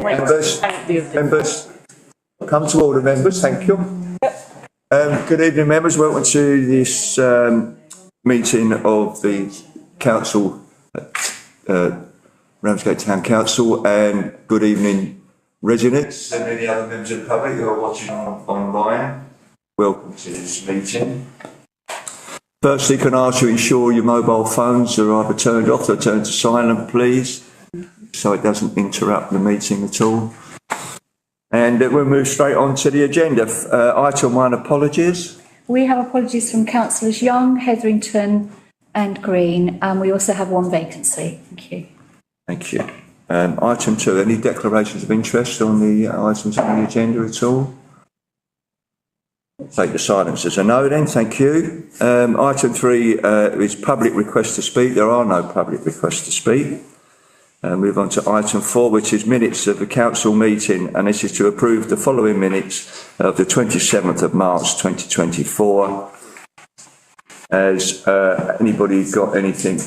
Members, come to order, members. Thank you. Good evening, members. Welcome to this meeting of the council, Ramsgate Town Council, and good evening, residents and any other members of the public who are watching online. Welcome to this meeting. Firstly, can I ask you to ensure your mobile phones are either turned off or turned to silent, please, so it doesn't interrupt the meeting at all. And we'll move straight on to the agenda. Item 1, apologies. We have apologies from councillors Young, Hetherington and Green, and we also have one vacancy. Thank you. Thank you. Item 2, any declarations of interest on the items on the agenda at all? Take the silence as a no then, thank you. Item 3 is public request to speak. There are no public requests to speak. Move on to item 4, which is minutes of the council meeting, and this is to approve the following minutes of the 27th of March 2024. Has anybody got anything,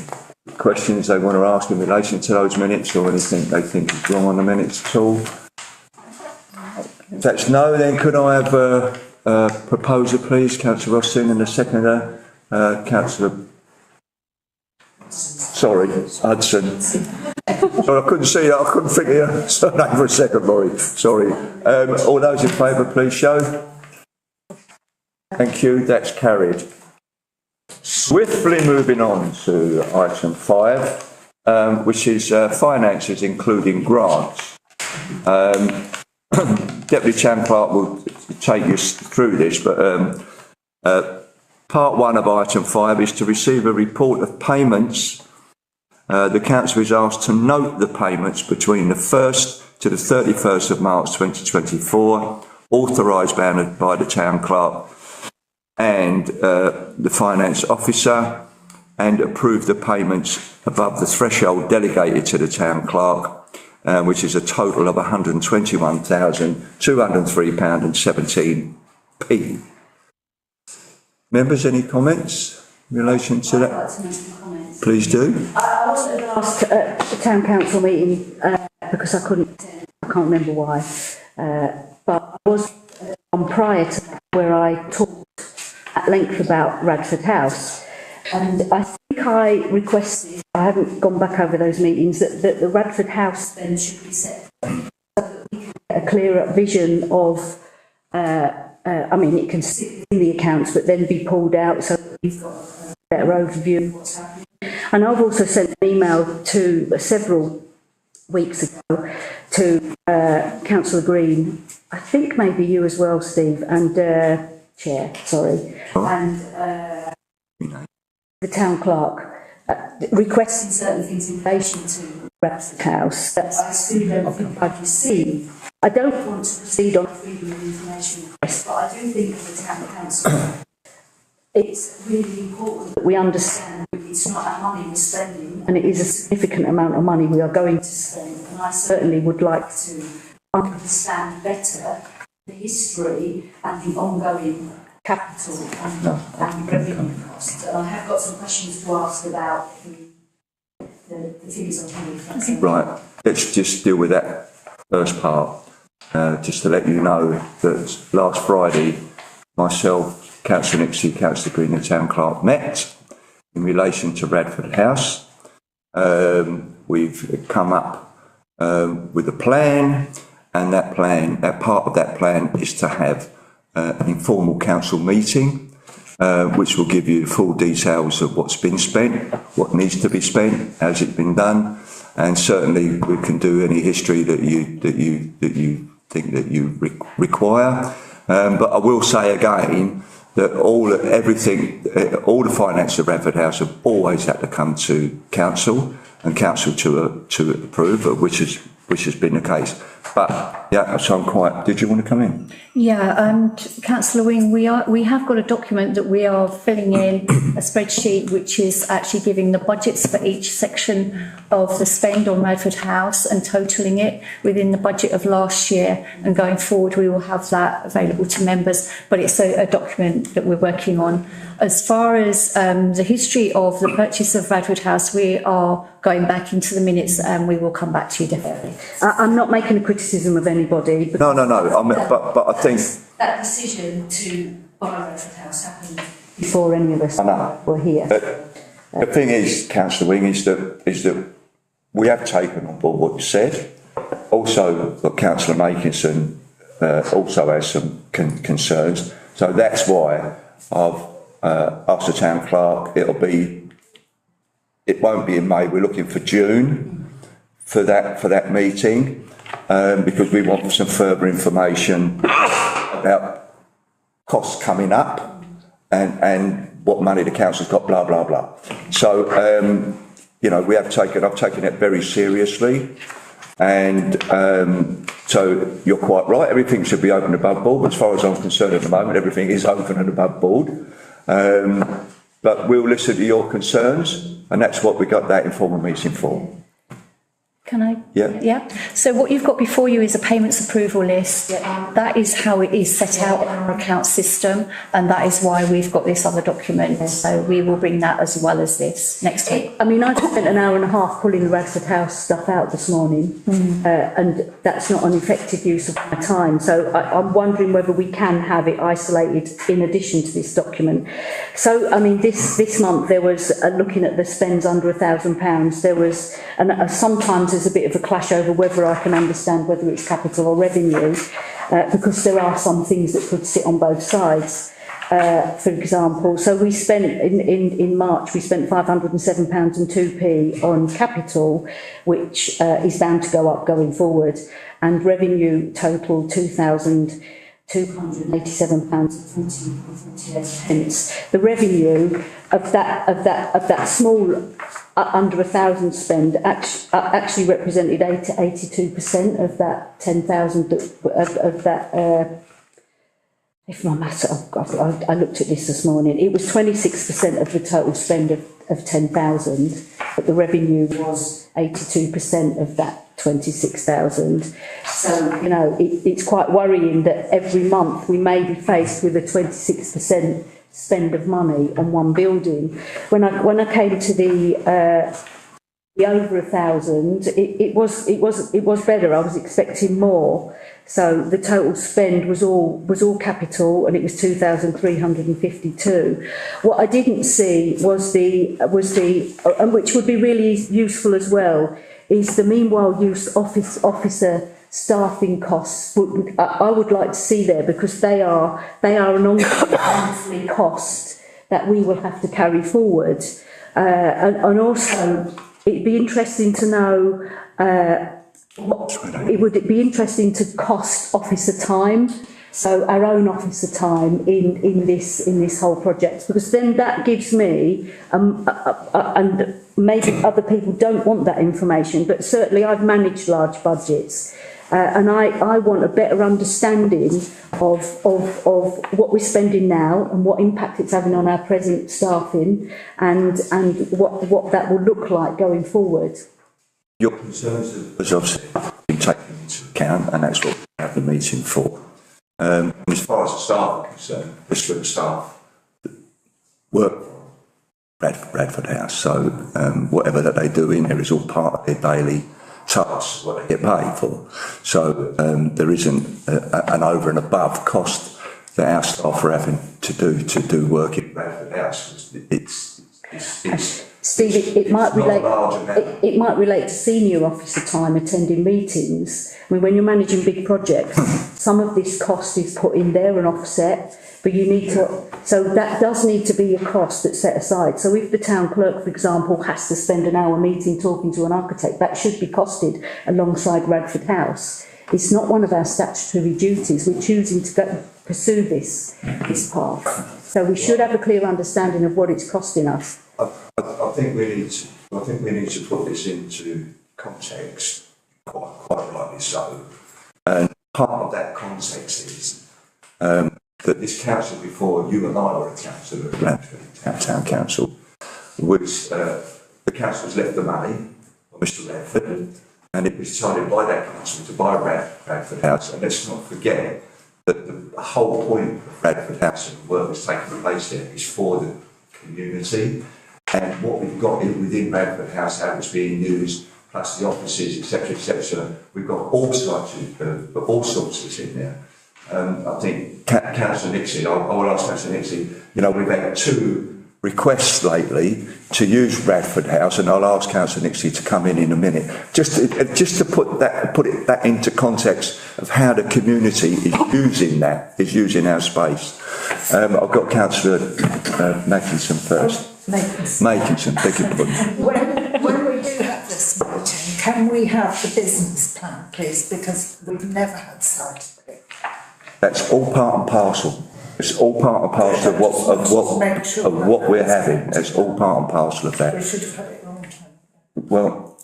questions they want to ask in relation to those minutes, or anything they think is wrong on the minutes at all? If that's no, then could I have a proposer, please? Councillor Austin, and a seconder, Councillor... Sorry, Hudson. Sorry, I couldn't see that. I couldn't think of your surname for a second, Laurie. Sorry. All those in favour, please show. Thank you. That's carried. Swiftly moving on to item 5, which is finances, including grants. Deputy Town Clerk will take you through this, but part 1 of item 5 is to receive a report of payments. The council is asked to note the payments between the 1st to the 31st of March 2024, authorised by the Town Clerk and the Finance Officer, and approve the payments above the threshold delegated to the Town Clerk, which is a total of £121,203.17. Members, any comments in relation to that? I'd like to make some comments. Please do. I wasn't asked at the Town Council meeting because I can't remember why, but I was on prior to that where I talked at length about Radford House, and I think I requested, I haven't gone back over those meetings, that the Radford House then should be set so that we can get a clearer vision of I mean, it can sit in the accounts, but then be pulled out so that we've got a better overview of what's happening. And I've also sent an email to several weeks ago to Councillor Green, I think maybe you as well, Steve, and Chair, sorry, and the Town Clerk, requesting certain things in relation to Radford House that I still don't think I've received. I don't want to proceed on freedom of information request, but I do think for the Town Council it's really important that we understand it's not our money we're spending, and it is a significant amount of money we are going to spend, and I certainly would like to understand better the history and the ongoing capital and revenue costs. And I have got some questions to ask about the figures on money. Right, let's just deal with that first part. Just to let you know that last Friday, myself, Councillor Nixie, Councillor Green and Town Clerk met in relation to Radford House. We've come up with a plan, and that part of that plan is to have an informal council meeting, which will give you the full details of what's been spent, what needs to be spent, has it been done, and certainly we can do any history that you think that you require. But I will say again that all the finance of Radford House have always had to come to council and council to approve, which has been the case. But yeah, so I'm quite. Did you want to come in? Yeah, Councillor Wing, we have got a document that we are filling in, a spreadsheet which is actually giving the budgets for each section of the spend on Radford House and totalling it within the budget of last year. And going forward, we will have that available to members. But it's a document that we're working on. As far as the history of the purchase of Radford House, we are going back into the minutes, and we will come back to you definitely. I'm not making a critique criticism of anybody. No. I mean, but I think that decision to buy Radford House happened before any of us were here. The thing is, Councillor Wing, is that we have taken on board what you said. Also, Councillor Makinson also has some concerns. So that's why I've asked the town clerk. It won't be in May. We're looking for June for that meeting because we want some further information about costs coming up and what money the council's got. Blah blah blah. So I've taken it very seriously, and so you're quite right. Everything should be open and above board. But as far as I'm concerned at the moment, everything is open and above board. But we'll listen to your concerns, and that's what we got that informal meeting for. Can I? Yeah. Yeah. So what you've got before you is a payments approval list. That is how it is set out in our account system, and that is why we've got this other document. So we will bring that as well as this next week. I mean, I spent an hour and a half pulling the Radford House stuff out this morning, and that's not an effective use of my time. So I'm wondering whether we can have it isolated in addition to this document. So, I mean, this month there was, looking at the spends under £1,000, there was, and sometimes there's a bit of a clash over whether I can understand whether it's capital or revenue, because there are some things that could sit on both sides. For example, so we spent in March, we spent £507 and 2p on capital, which is bound to go up going forward, and revenue total £2,287.28. The revenue of that small under 1,000 spend actually represented 82% of that 10,000 of that. If my maths, I looked at this morning. It was 26% of the total spend of 10,000, but the revenue was 82% of that 26,000. So, it's quite worrying that every month we may be faced with a 26% spend of money on one building. When I came to the over 1,000, it was better. I was expecting more. So the total spend was all capital, and it was 2,352. What I didn't see was the and which would be really useful as well, is the meanwhile use officer staffing costs. I would like to see there, because they are an ongoing monthly cost that we will have to carry forward, and also it'd be interesting to know. Would it be interesting to cost officer time, so our own officer time in this whole project, because then that gives me and maybe other people don't want that information, but certainly I've managed large budgets, and I want a better understanding of what we're spending now and what impact it's having on our present staffing, and what that will look like going forward. Your concerns have obviously been taken into account, and that's what we have the meeting for. As far as the staff are concerned, the staff work for Radford House, so whatever that they do in there is all part of their daily tasks, what they get paid for. So there isn't an over and above cost that our staff are having to do work in Radford House. Steve, it might relate to senior officer time attending meetings. I mean, when you're managing big projects, some of this cost is put in there and offset, but so that does need to be a cost that's set aside. So if the town clerk, for example, has to spend an hour meeting talking to an architect, that should be costed alongside Radford House. It's not one of our statutory duties. We're choosing to pursue this path. So we should have a clear understanding of what it's costing us. I think we need to put this into context, quite rightly so. And part of that context is that this council, before you and I were a councillor at Ramsgate Town Council, was the council has left the money on Mr. Radford, and it was decided by that council to buy Radford House. And let's not forget that the whole point of Radford House and the work that's taking place there is for the community. And what we've got within Radford House, how it's being used plus the offices, etc., etc. We've got all sorts in there. I think Councillor Nixie, I will ask Councillor Nixie, you know, we've had 2 requests lately to use Radford House, and I'll ask Councillor Nixie to come in a minute, just to put that into context of how the community is using our space. I've got Councillor Makinson first. Makinson, beg your pardon. When we do have this meeting, can we have the business plan, please? Because we've never had sight of it. That's all part and parcel. It's all part and parcel of what we're having. It's all part and parcel of that. We should have had it a long time. Well,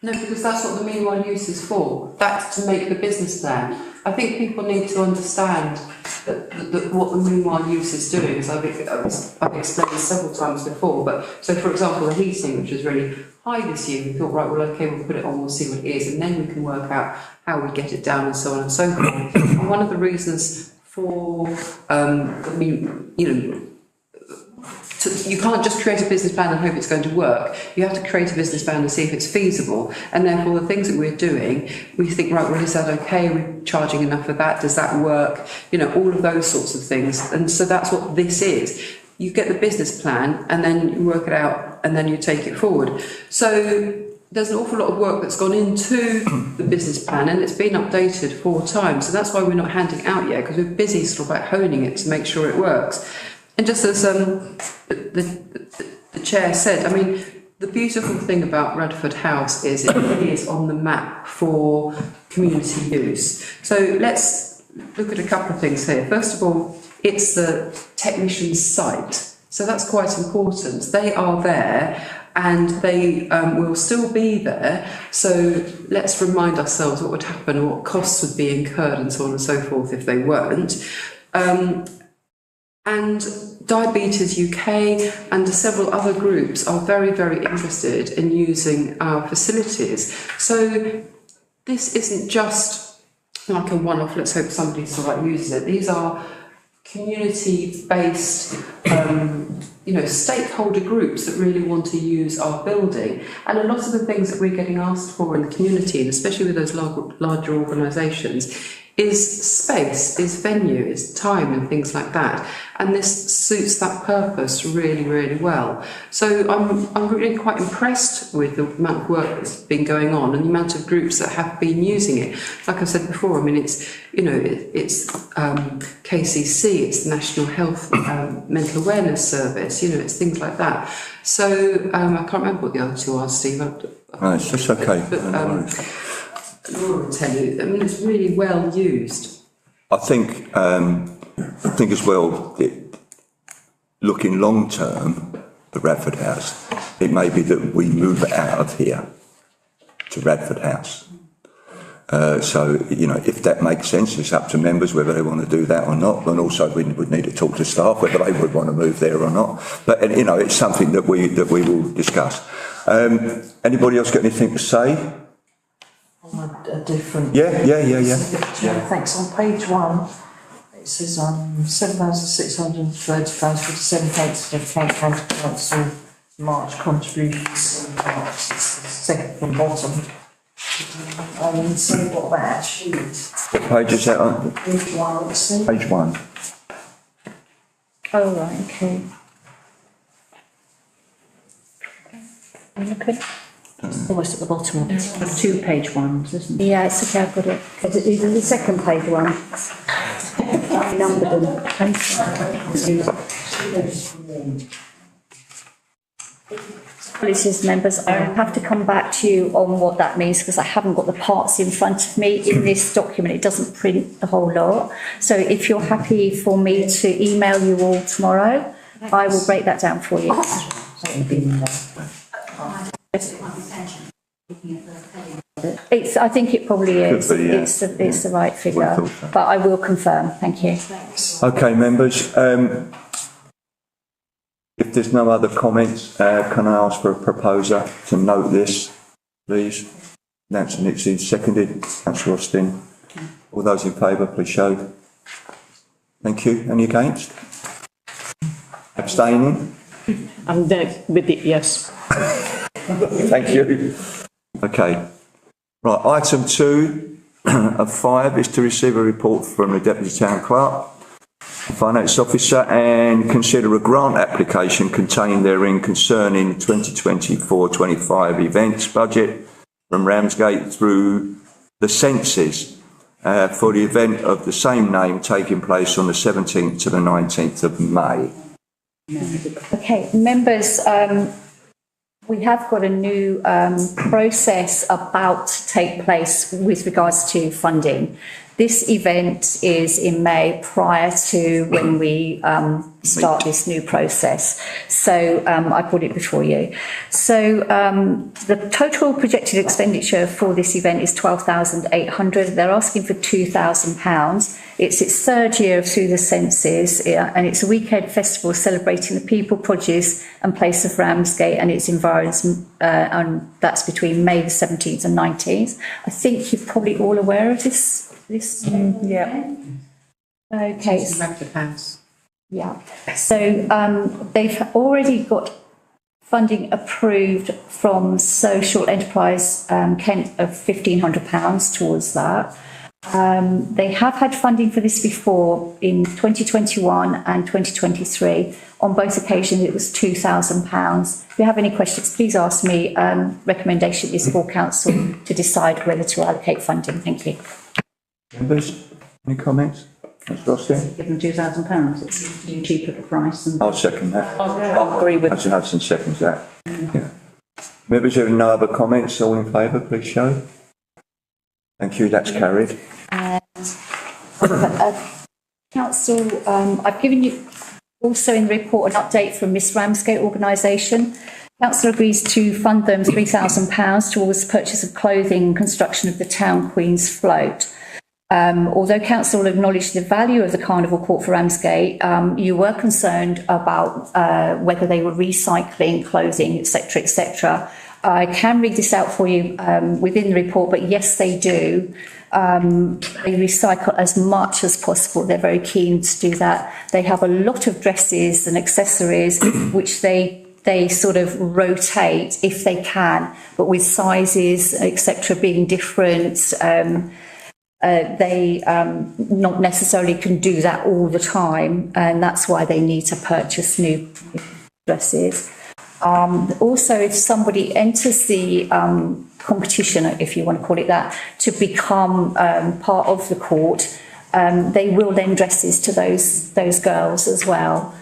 no, because that's what the meanwhile use is for. That's to make the business plan. I think people need to understand that what the meanwhile use is doing, as I've explained several times before. But so, for example, the heating, which was really high this year, we thought, right, well, okay, we'll put it on, we'll see what it is, and then we can work out how we get it down and so on and so forth. And one of the reasons for, you can't just create a business plan and hope it's going to work. You have to create a business plan and see if it's feasible. And therefore, the things that we're doing, we think, right, well, is that okay? Are we charging enough for that? Does that work? You know, all of those sorts of things. And so that's what this is. You get the business plan and then you work it out and then you take it forward. So there's an awful lot of work that's gone into the business plan, and it's been updated 4 times. So that's why we're not handing it out yet, because we're busy sort of like honing it to make sure it works. And just as the chair said, I mean, the beautiful thing about Radford House is it really is on the map for community use. So let's look at a couple of things here. First of all, it's the technician's site. So that's quite important. They are there and they will still be there. So let's remind ourselves what would happen or what costs would be incurred and so on and so forth if they weren't. And Diabetes UK and several other groups are very, very interested in using our facilities. So this isn't just like a one-off, let's hope somebody sort of like uses it. These are community-based, stakeholder groups that really want to use our building. And a lot of the things that we're getting asked for in the community, and especially with those larger organisations, is space, is venue, is time and things like that. And this suits that purpose really, really well. So I'm really quite impressed with the amount of work that's been going on and the amount of groups that have been using it. Like I said before, I mean, it's KCC, it's the National Health Mental Awareness Service, it's things like that. So I can't remember what the other 2 are, Steve. No, it's just okay. But, Laura will tell you, I mean, it's really well used. I think as well, looking long term, the Radford House, it may be that we move it out of here to Radford House. So, if that makes sense, it's up to members whether they want to do that or not. And also we would need to talk to staff whether they would want to move there or not. But, it's something that we will discuss. Anybody else got anything to say? A different. Yeah. Thanks. On page 1, it says £7,630.47 for Kent County Council March contributions in March. It's the second from bottom. And so what that actually is. What page is that on? Page 1. Page 1. Oh, right, okay. Look at Almost at the bottom of it. There's 2 page ones, isn't it? yeah, it's okay, I've got it. Is it the second page one? I numbered them. Apologies, members, I have to come back to you on what that means because I haven't got the parts in front of me. In this document, it doesn't print the whole lot. So if you're happy for me to email you all tomorrow, I will break that down for you. I think it probably is. Could be, yeah. It's the right figure, Thought so. but I will confirm. Thank you. Okay, members. If there's no other comments, can I ask for a proposer to note this, please? Nancy Nixie, seconded. Councillor Austin. All those in favour, please show. Thank you. Any against? Abstaining? I'm there with it, yes. Thank you. Okay. Right, item 2 of 5 is to receive a report from the Deputy Town Clerk, Finance Officer, and consider a grant application contained therein concerning 2024-25 events budget from Ramsgate through the census for the event of the same name taking place on the 17th to the 19th of May. Okay, members, we have got a new process about to take place with regards to funding. This event is in May prior to when we start this new process. So I put it before you. So the total projected expenditure for this event is £12,800. They're asking for £2,000. It's its third year through the census, and it's a weekend festival celebrating the people, produce and place of Ramsgate and its environs, and that's between May the 17th and 19th. I think you're probably all aware of this. Yeah. Okay. It's a regular house. Yeah. So they've already got funding approved from Social Enterprise Kent of £1,500 towards that. They have had funding for this before in 2021 and 2023. On both occasions, it was £2,000. If you have any questions, please ask me. Recommendation is for council to decide whether to allocate funding. Thank you. Members, any comments? Councillor Austin? Give them £2,000, it seems to be cheaper at the price. And I'll second that. I agree with. Councillor Hudson seconds that. Yeah. Members, have no other comments? All in favour, please show. Thank you, that's carried. Council, I've given you also in the report an update from Miss Ramsgate organisation. Council agrees to fund them £3,000 towards the purchase of clothing and construction of the Town Queen's float. Although council acknowledged the value of the Carnival Court for Ramsgate, you were concerned about whether they were recycling clothing, etc., etc. I can read this out for you within the report, but yes, they do. They recycle as much as possible. They're very keen to do that. They have a lot of dresses and accessories which they sort of rotate if they can, but with sizes, etc., being different. They not necessarily can do that all the time, and that's why they need to purchase new dresses. Also, if somebody enters the competition, if you want to call it that, to become part of the court, they will lend dresses to those girls as well.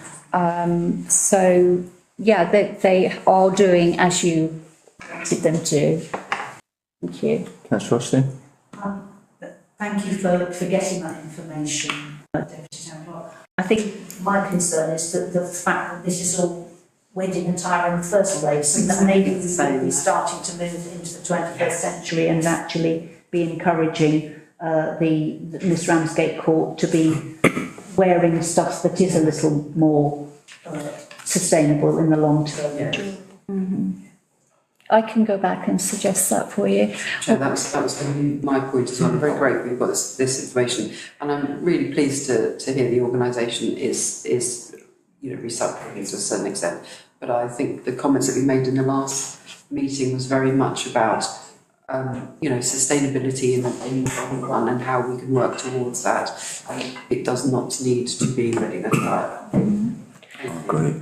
So, yeah, they are doing as you wanted them to. Thank you. Councillor Austin? Thank you for getting that information, Deputy Town Clerk. I think my concern is that the fact that this is all wedding attire in the first place, and that maybe we will be starting to move into the 21st century and actually be encouraging the Miss Ramsgate Court to be wearing stuff that is a little more sustainable in the long term. Yeah. Mm-hmm. I can go back and suggest that for you. So that was going to be my point as well. I'm very grateful you've got this information, and I'm really pleased to hear the organisation is recycling it to a certain extent. But I think the comments that we made in the last meeting was very much about sustainability in the long run and how we can work towards that. And it does not need to be ready attire. Great.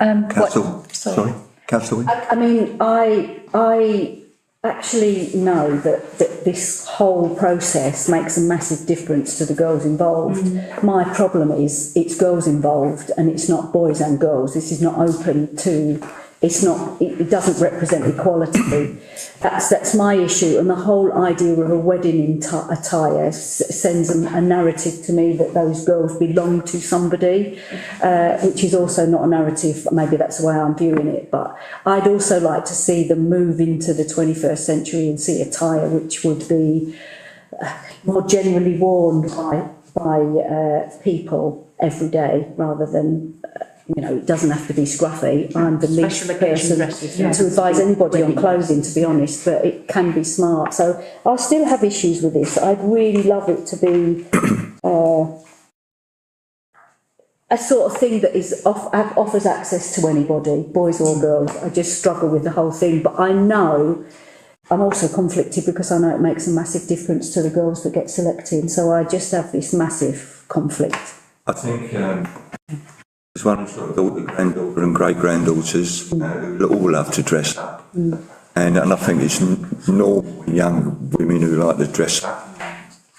Sorry. Councillor. I mean, I actually know that this whole process makes a massive difference to the girls involved. My problem is it's girls involved and it's not boys and girls. This is not open to. It doesn't represent equality. That's my issue, and the whole idea of a wedding attire sends a narrative to me that those girls belong to somebody, which is also not a narrative. Maybe that's the way I'm viewing it, but I'd also like to see them move into the 21st century and see attire which would be more generally worn by people every day, rather than. It doesn't have to be scruffy. I'm the least person to advise anybody on clothing, to be honest, but it can be smart. So I still have issues with this. I'd really love it to be a sort of thing that offers access to anybody, boys or girls. I just struggle with the whole thing. But I know I'm also conflicted because I know it makes a massive difference to the girls that get selected. So I just have this massive conflict. I think there's one who's got a daughter, granddaughter and great-granddaughters who all love to dress up. And I think it's normal young women who like to dress up.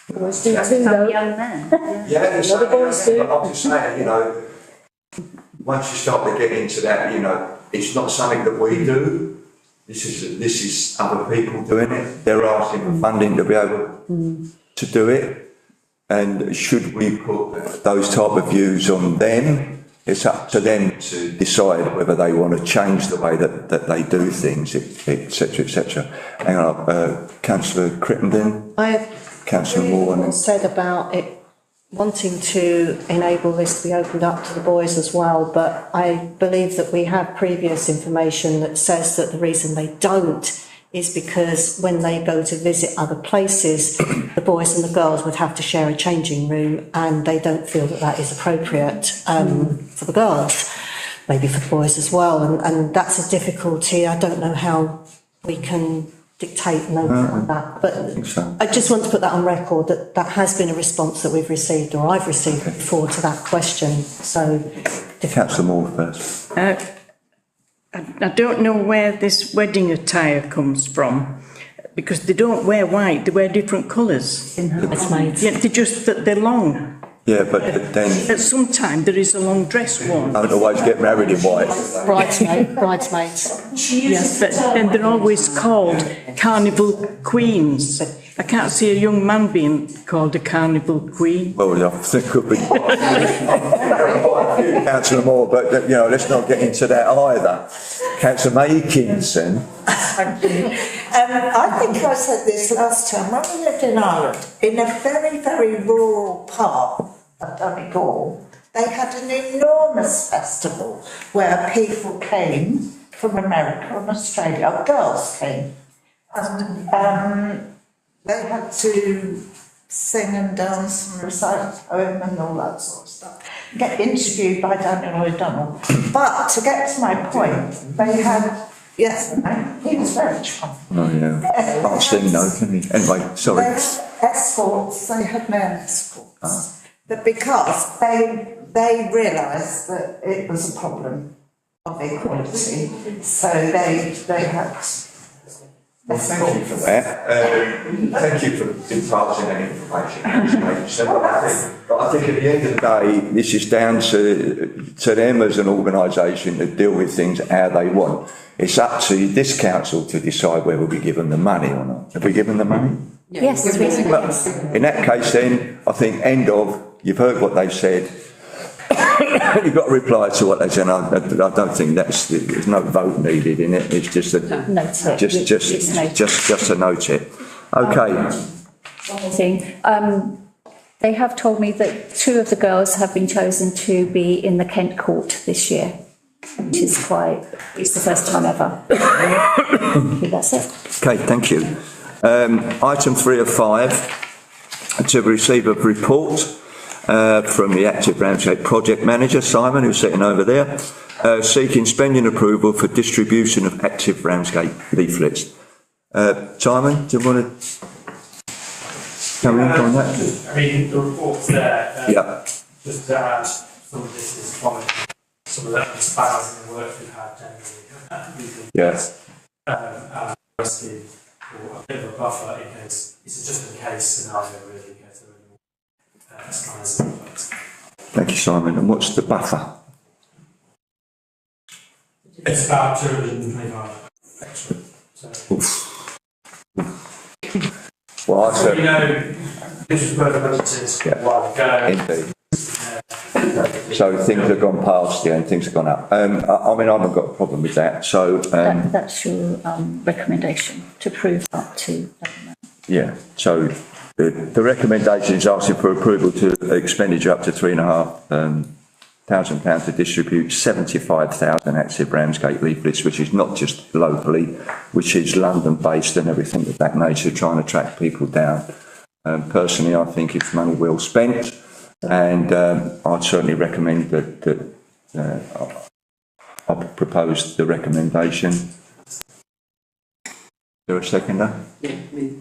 Boys do too, though. Young man. Yeah, A lot of boys do. I'm just saying, you know, once you start to get into that, you know, it's not something that we do. This is other people doing it. They're asking for funding to be able to do it. And should we put those type of views on them? It's up to them to decide whether they want to change the way that they do things, etc., etc. Hang on, Councillor Crittenden. Councillor Moore. Said about it wanting to enable this to be opened up to the boys as well, but I believe that we have previous information that says that the reason they don't is because when they go to visit other places, the boys and the girls would have to share a changing room, and they don't feel that that is appropriate for the girls, maybe for the boys as well, and that's a difficulty. I don't know how we can dictate and override that, but I just want to put that on record that that has been a response that we've received, or I've received before, to that question. So, Councillor Moore first. I don't know where this wedding attire comes from, because they don't wear white, they wear different colours. Yeah, they're long. Yeah, but then At some time there is a long dress worn. I don't always get married in white. bridesmaids. Yes, but then they're always called carnival queens. I can't see a young man being called a carnival queen. Well, I think it could be Councillor Moore, but you know, let's not get into that either. Councillor Makinson. Thank you. I think I said this last time. When we lived in Ireland, in a very, very rural part of Donegal, they had an enormous festival where people came from America and Australia, girls came, and they had to sing and dance and recite a poem and all that sort of stuff. Get interviewed by Daniel O'Donnell. But to get to my point, they had, yes, he was very charming. Oh yeah, can't sing though, can he? Anyway, sorry. They had escorts, they had male escorts. But because they realised that it was a problem of equality, so they had. Well, thank you for that. Thank you for imparting that information. But I think at the end of the day, this is down to them as an organisation to deal with things how they want. It's up to this council to decide whether we give them the money or not. Have we given them the money? Yes, Well, in that case then, I think end of, you've heard what they've said. You've got to reply to what they said. I don't think there's no vote needed in it. It's just just to note it. Okay. One more thing. They have told me that 2 of the girls have been chosen to be in the Kent court this year, which is it's the first time ever. That's it. Okay, thank you. Item 3 of 5, to receive a report from the active Ramsgate project manager, Simon, who's sitting over there, seeking spending approval for distribution of active Ramsgate leaflets. Simon, do you want to come in on that? I mean, the report's there. Yeah. Just to add, some of this is from some of the spans in the work we've had generally. Yes. And rescue, or a bit of a buffer in case, it's just a case scenario really. Thank you, Simon. And what's the buffer? It's about 225 extra. So. Well, I So, you know, this was both budgeted a while ago. Indeed. So things have gone past, yeah, and things have gone up. I mean, I haven't got a problem with that. So That's your recommendation, to approve up to that amount. yeah. So the recommendation is asking for approval to expenditure up to £3,500 to distribute 75,000 active Ramsgate leaflets, which is not just locally, which is London-based and everything of that nature, trying to track people down. Personally, I think it's money well spent, and I'd certainly recommend that I propose the recommendation. there a seconder? Yeah, me.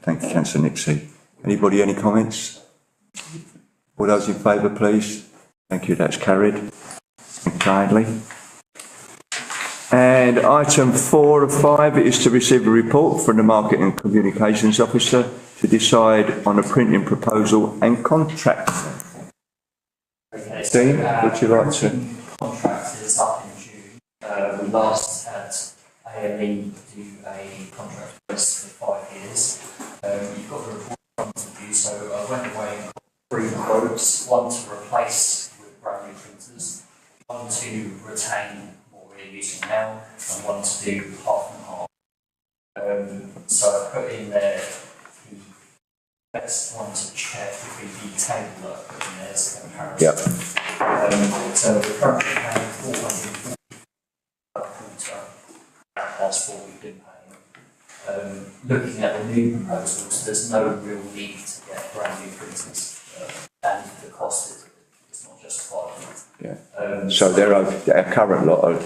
Thank you, Councillor Nixie. Anybody, any comments? All those in favour, please. Thank you, that's carried. Thank you kindly. And item 4 of 5 is to receive a report from the Marketing and Communications Officer to decide on a printing proposal and contract. Okay, Dean, would you like to? Contract is up in June. We last had A.L.E. do a contract with us for 5 years. You've got the report in front of you, so I went away and got 3 quotes, one to replace with brand new printers, one to retain what we're using now, and one to do half and half. So I put in there the best one to check would be the table that I put in there as a comparison. Yep. So we're currently paying 440 per quarter. That's what we've been paying. Looking at the new proposals, there's no real need to get brand new printers, and the cost is not justified. Yeah. So they're our current lot of.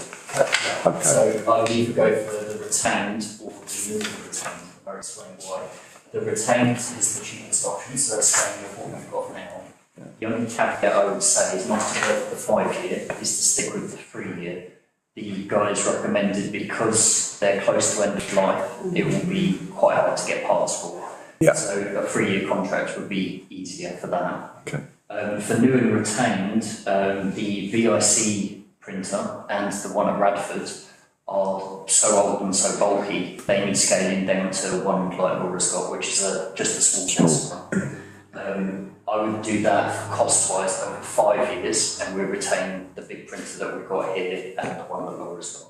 Okay. So I'll either go for the retained or the new retained. I'll explain why. The retained is the cheapest option, so that's staying with what we've got now. Yeah. The only caveat I would say is not to go for the 5 year, is to stick with the 3 year. The guys recommended because they're close to end of life, it will be quite hard to get parts for. Yeah. So a 3 year contract would be easier for that. Okay. For new and retained, the VIC printer and the one at Radford are so old and so bulky, they need scaling down to one like Laura Scott, which is just a small test. I would do that cost-wise over 5 years, and we retain the big printer that we've got here and the one that Laura's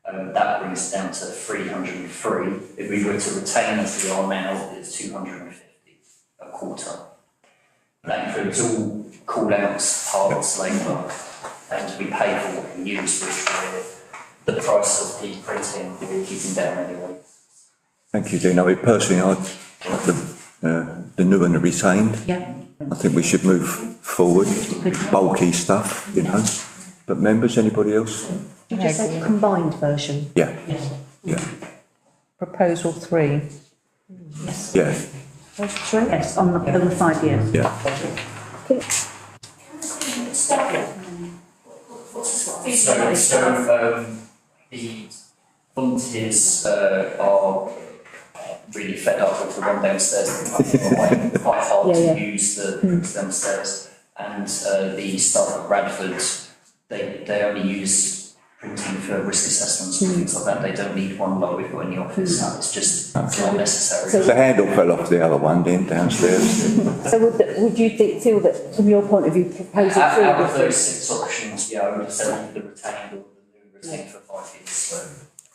got. That brings it down to 303. If we were to retain as we are now, it's 250 a quarter. That includes all call-outs, parts, labour, and we pay for what we use, which we're the price of the printing we're keeping down anyway. Thank you, Dean. I mean, personally, I like the new and the retained. Yeah. I think we should move forward. Bulky stuff, you know. But members, anybody else? Did you say combined version? Yeah. Yeah. Proposal 3. Yes. Yeah. Proposal 3? Yes, on the, over 5 years. Yeah. So the volunteers are really fed up with the one downstairs. Quite hard to use the downstairs, and the staff at Bradford, they only use printing for risk assessments and things like that. They don't need one like we've got in the office. It's just not necessary. So the handle fell off the other one then downstairs. So would you feel that, from your point of view, proposal 3 out would of those 6 options, yeah, I would have said the retained or the new retained for 5 years. So.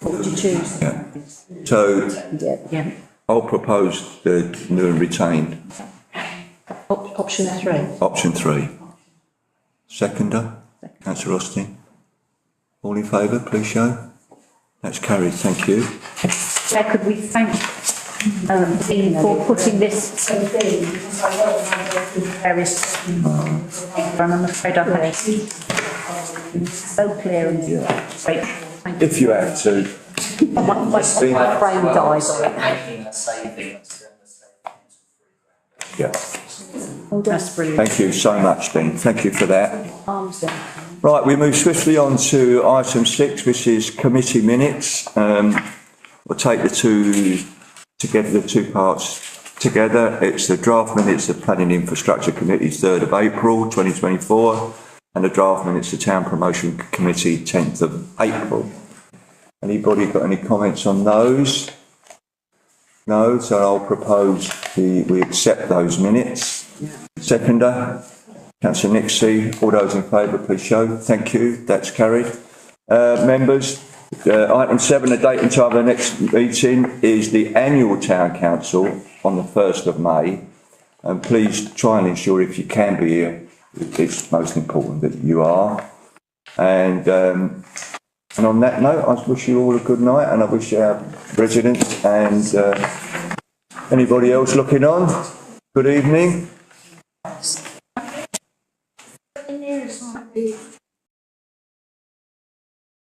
what would you choose? Yeah. So Yeah. I'll propose the new and retained. Option 3. Option 3. Seconder, Councillor Austin. All in favour, please show. That's carried, thank you. Claire, could we thank Dean for putting this So Dean, because I don't want to go through various, and I'm afraid I had to so clear and great. Thank you. If you had to. My brain dies on it. Making a saving, that's going to save Yeah. That's brilliant. Thank you so much, Dean. Thank you for that. Arms down. Right, we move swiftly on to item 6, which is committee minutes. We'll take the two parts together. It's the draft minutes of Planning Infrastructure Committee 3rd of April 2024 and the draft minutes of Town Promotion Committee 10th of April. Anybody got any comments on those? No, so I'll propose we accept those minutes. Seconder, Councillor Nixie, all those in favour, please show. Thank you, that's carried. Members, item 7, the date and time of the next meeting is the annual Town Council on the 1st of May. And please try and ensure, if you can be here, it's most important that you are. And on that note, I wish you all a good night, and I wish our residents and anybody else looking on, good evening. The news might be